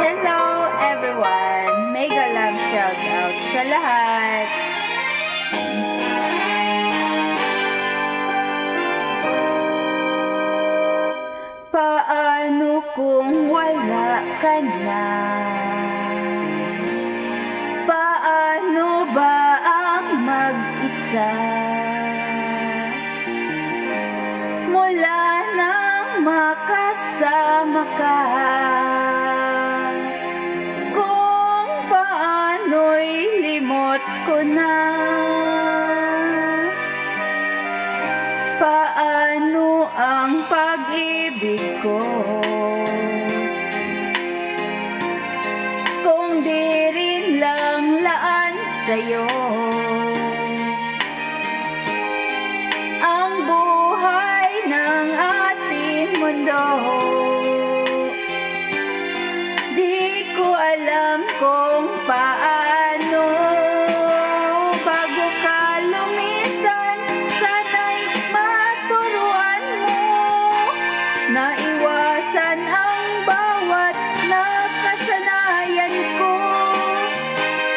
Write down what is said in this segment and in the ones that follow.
Hello everyone! Mega love shout out sa lahat! Paano kung wala ka na? Paano ba ang mag-isa? Mula nang makasama ka, kung paano'y limot ko na. Paano ang pag-ibig ko kung di rin lang laan sa'yo? Ang buhay ng ating mundo, di ko alam kung paano. Bago ka lumisan, sana'y maturuan mo na iwasan ang bawat nakasanayan ko,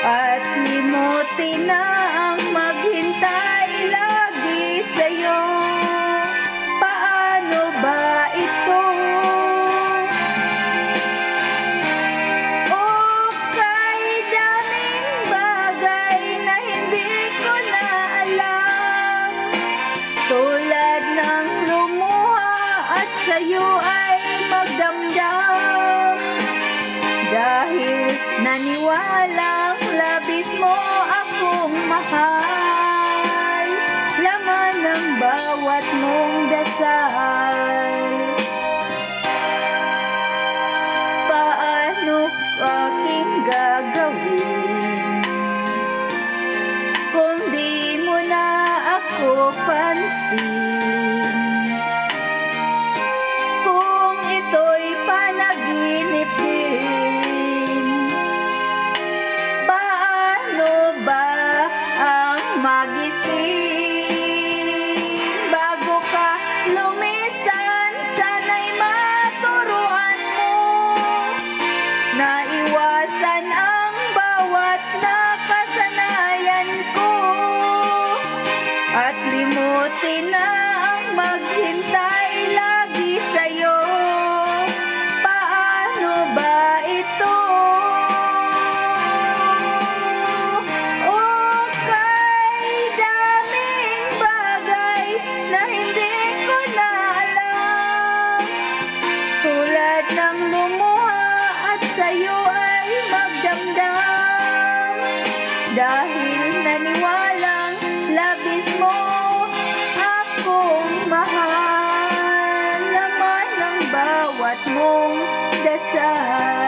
at limutin na ang maghintay lagi sa'yo. Paano ba ito? Okay, daming bagay na hindi ko na alam, tulad ng lumuha at sa'yo ay magdamdam. Dahil naniwalang labis mo akong mahal, laman ng bawat mong dasal. Paano aking gagawin kung di mo na ako pansin? Kung ito'y panaginip din, paano ba ang magising? Bago ka lumisan, sana'y maturuan mo na iwasan ang bawat nakasanayan ko, at limutin na ang maghintay lagi sa'yo. Paano ba ito? Okay, daming bagay na hindi ko na alam, tulad ng lumuha at sa'yo ay magdamdam. Dahil naniwalang labis mo akong mahal, laman ng bawat mong dasal.